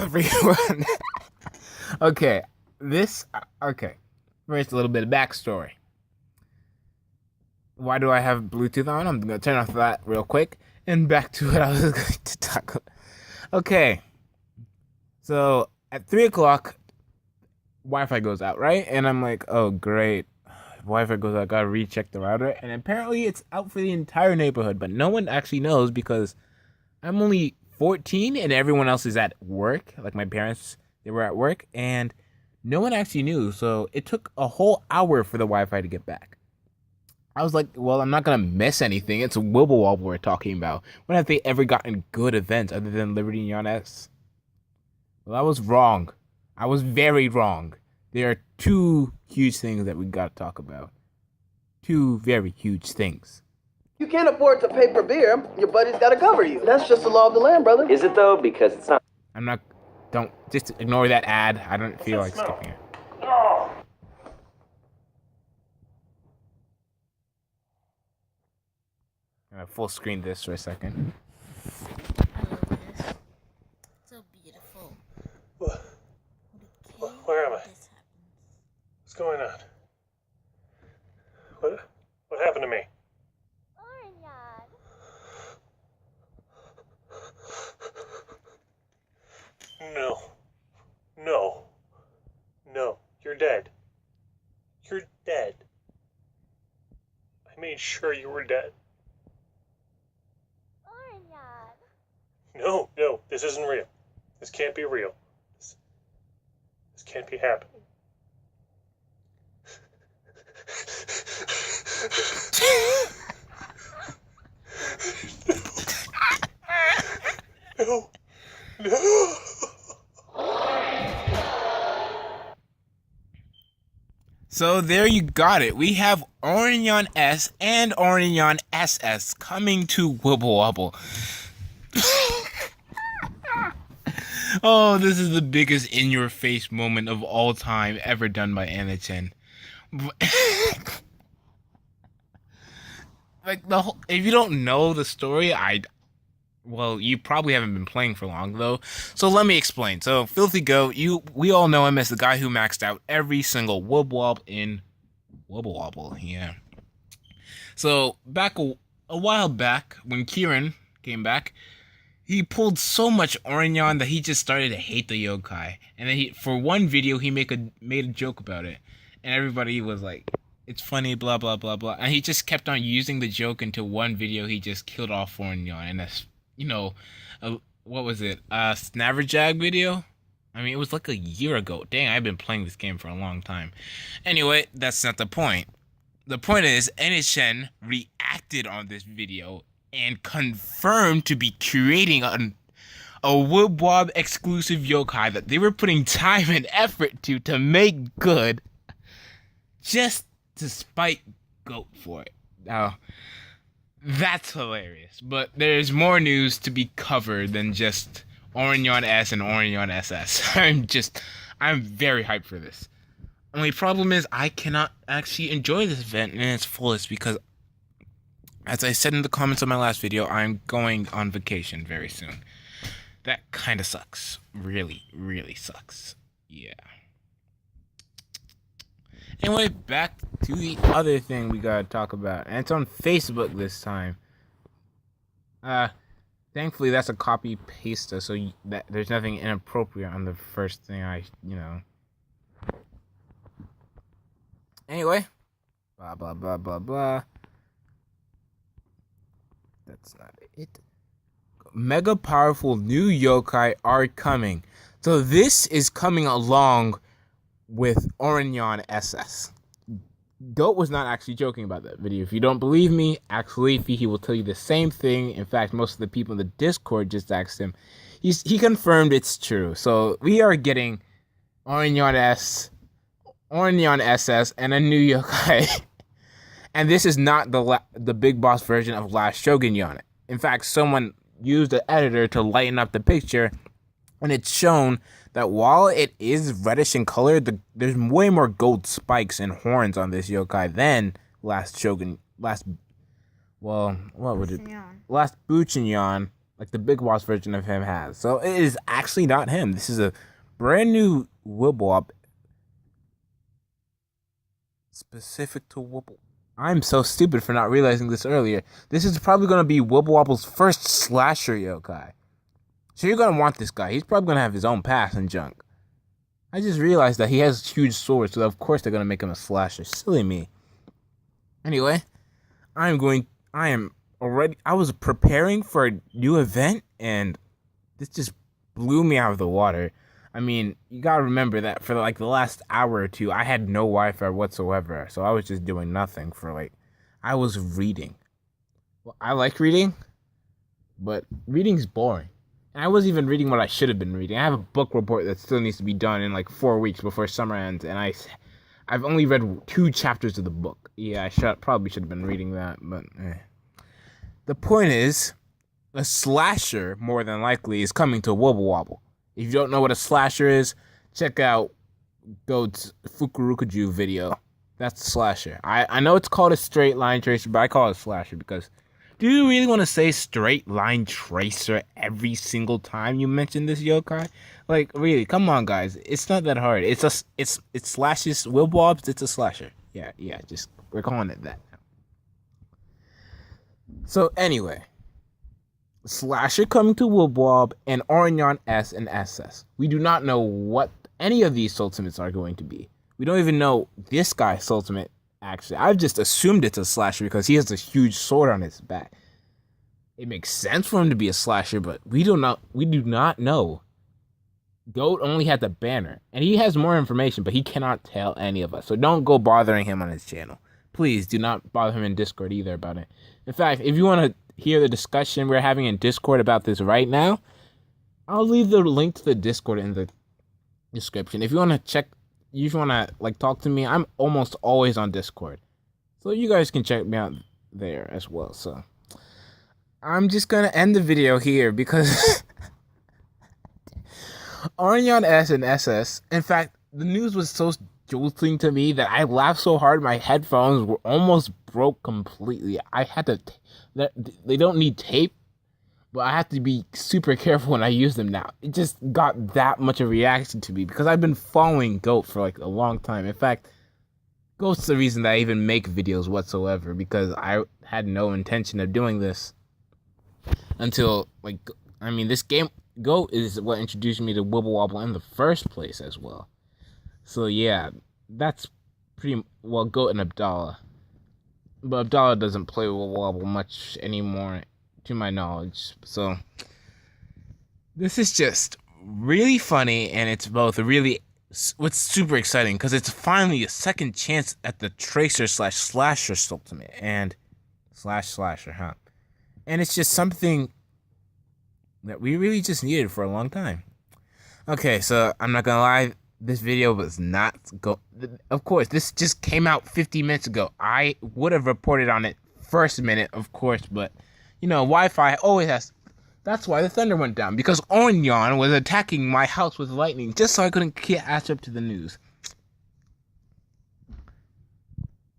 everyone. Okay, okay. First, a little bit of backstory. Why do I have Bluetooth on? I'm gonna turn off that real quick and back to what I was going to talk about. Okay, so at 3 o'clock, Wi-Fi goes out, right? And I'm like, oh great, Wi-Fi goes out. Gotta recheck the router, and apparently it's out for the entire neighborhood, but no one actually knows because I'm only 14 and everyone else is at work. Like my parents, they were at work, and no one actually knew. So it took a whole hour for the Wi-Fi to get back. I was like, well, I'm not gonna miss anything. It's a Wibble Wobble we're talking about. When have they ever gotten good events other than Liberty and Yon S? Well, I was wrong. I was very wrong. There are two huge things that we gotta talk about. Two very huge things. You can't afford to pay for beer. Your buddy's gotta cover you. That's just the law of the land, brother. Is it though? Because it's not. I'm not. Don't just ignore that ad. I don't feel like skipping it. I'm gonna full screen this for a second. I love this. So beautiful. Where am I? What's going on? What happened to me? Oranyan. No. No. No. You're dead. You're dead. I made sure you were dead. Oranyan. No, this isn't real. This can't be real. This can't be happening. No. No. So there you got it. We have Oranyan S and Oranyan SS coming to Wibble Wobble. Oh, this is the biggest in-your-face moment of all time ever done by Anakin. Like if you don't know the story, well, you probably haven't been playing for long though. So let me explain. So Filthy Goat, we all know him as the guy who maxed out every single Wibble Wobble in Wibble Wobble. Yeah. So back a while back when Kieran came back, he pulled so much Oranyan that he just started to hate the yokai. And then for one video he made a joke about it, and everybody was like, it's funny, blah blah blah blah. And he just kept on using the joke until one video he just killed off Oranyan. And that's, what was it? Snaverjag video? I mean, it was like a year ago. Dang, I've been playing this game for a long time. Anyway, that's not the point. The point is, NHN reacted on this video and confirmed to be creating a Wibwob exclusive yokai that they were putting time and effort to make good, just to spite Goat for it. Now, that's hilarious. But there's more news to be covered than just Oranyan S and Oranyan SS. I'm very hyped for this. Only problem is I cannot actually enjoy this event in its fullest because, as I said in the comments of my last video, I'm going on vacation very soon. That kind of sucks. Really, really sucks. Yeah. Anyway, back to the other thing we gotta talk about. And it's on Facebook this time. Thankfully that's a copy paste, so there's nothing inappropriate on the first thing Anyway. Blah, blah, blah, blah, blah. That's not it. Mega powerful new yokai are coming. So this is coming along with Oranyan SS. Goat was not actually joking about that video. If you don't believe me, ask Leafy. He will tell you the same thing. In fact, most of the people in the Discord just asked him. He confirmed it's true. So we are getting Oranyan S, Oranyan SS, and a new yokai. And this is not the big boss version of Last Shogun Yon. In fact, someone used an editor to lighten up the picture, and it's shown that while it is reddish in color, there's way more gold spikes and horns on this yokai than Last Buchinyan. like the Big Boss version of him has. So it is actually not him. This is a brand new Wibblewop specific to Wibble. I'm so stupid for not realizing this earlier. This is probably going to be Wibblewobble's first slasher yokai. So you're going to want this guy. He's probably going to have his own pass and junk. I just realized that he has huge swords, so of course they're going to make him a slasher. Silly me. Anyway, I was preparing for a new event, and this just blew me out of the water. I mean, you gotta remember that for like the last hour or two, I had no Wi-Fi whatsoever, so I was just doing nothing for like, I was reading. Well, I like reading, but reading's boring. And I wasn't even reading what I should have been reading. I have a book report that still needs to be done in like 4 weeks before summer ends, and I've only read 2 chapters of the book. Yeah, probably should have been reading that, but The point is, a slasher, more than likely, is coming to Wibblewobble. If you don't know what a slasher is, check out Goat's Fukurukuju video. That's a slasher. I know it's called a straight line tracer, but I call it a slasher because do you really want to say straight line tracer every single time you mention this yokai? Like, really, come on, guys. It's not that hard. It slashes Wibbwobs, it's a slasher. Yeah, just, we're calling it that now. So, anyway. Slasher coming to Wibwob and Oranyan S and SS. We do not know what any of these ultimates are going to be. We don't even know this guy's ultimate, actually. I've just assumed it's a slasher because he has a huge sword on his back. It makes sense for him to be a slasher, but we do not know. Goat only had the banner, and he has more information, but he cannot tell any of us. So don't go bothering him on his channel. Please do not bother him in Discord either about it. In fact, if you want to hear the discussion we're having in Discord about this right now, I'll leave the link to the Discord in the description. If you want to check, if you want to like talk to me, I'm almost always on Discord, so you guys can check me out there as well. So I'm just gonna end the video here because Oranyan S and SS. In fact, the news was so jolting to me that I laughed so hard my headphones were almost broke completely. I had to. They don't need tape, but I have to be super careful when I use them now. It just got that much of a reaction to me because I've been following Goat for like a long time. In fact, Goat's the reason that I even make videos whatsoever because I had no intention of doing this until this game. Goat is what introduced me to Wibblewobble in the first place as well. So yeah, that's pretty well Goat and Abdallah. But Abdallah doesn't play Wibblewobble much anymore, to my knowledge. So this is just really funny, and it's both what's super exciting because it's finally a second chance at the Tracer/Slasher ultimate and /Slasher, huh? And it's just something that we really just needed for a long time. Okay, so I'm not gonna lie. This video was not of course, this just came out 50 minutes ago. I would have reported on it first minute, of course, but Wi-Fi always has. That's why the thunder went down, because Oranyan was attacking my house with lightning just so I couldn't catch up to the news.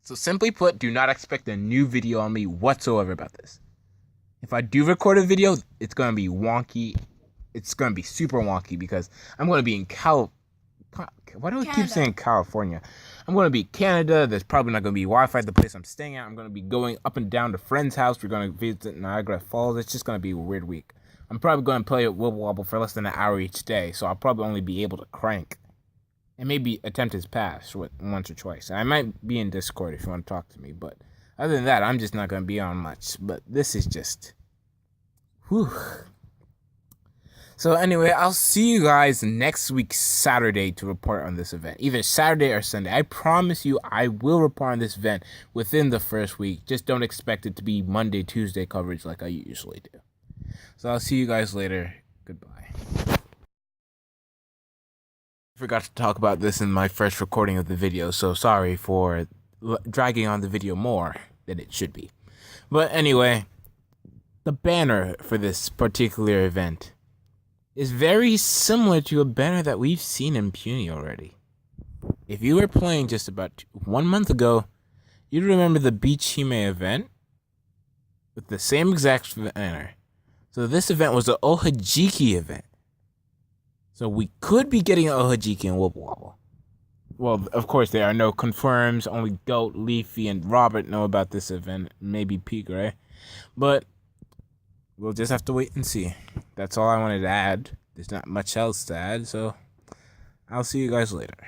So simply put, do not expect a new video on me whatsoever about this. If I do record a video, it's gonna be wonky. It's gonna be super wonky because I'm gonna be in why do I keep saying California? I'm going to be Canada. There's probably not going to be Wi-Fi at the place I'm staying at. I'm going to be going up and down to friend's house. We're going to visit Niagara Falls. It's just going to be a weird week. I'm probably going to play at Wibblewobble for less than an hour each day, so I'll probably only be able to crank and maybe attempt his pass once or twice. I might be in Discord if you want to talk to me, but other than that, I'm just not going to be on much. But this is just... whew. So anyway, I'll see you guys next week Saturday to report on this event. Either Saturday or Sunday. I promise you I will report on this event within the first week. Just don't expect it to be Monday, Tuesday coverage like I usually do. So I'll see you guys later. Goodbye. I forgot to talk about this in my first recording of the video, so sorry for dragging on the video more than it should be. But anyway, the banner for this particular event is very similar to a banner that we've seen in Puny already. If you were playing just about 1 month ago, you'd remember the Beach Hime event with the same exact banner. So So this event was the Ohajiki event. So we could be getting an Ohajiki and Wubble Wobble. Well, of course, there are no confirms. Only Goat, Leafy, and Robert know about this event. Maybe Pigray. But we'll just have to wait and see. That's all I wanted to add. There's not much else to add, so I'll see you guys later.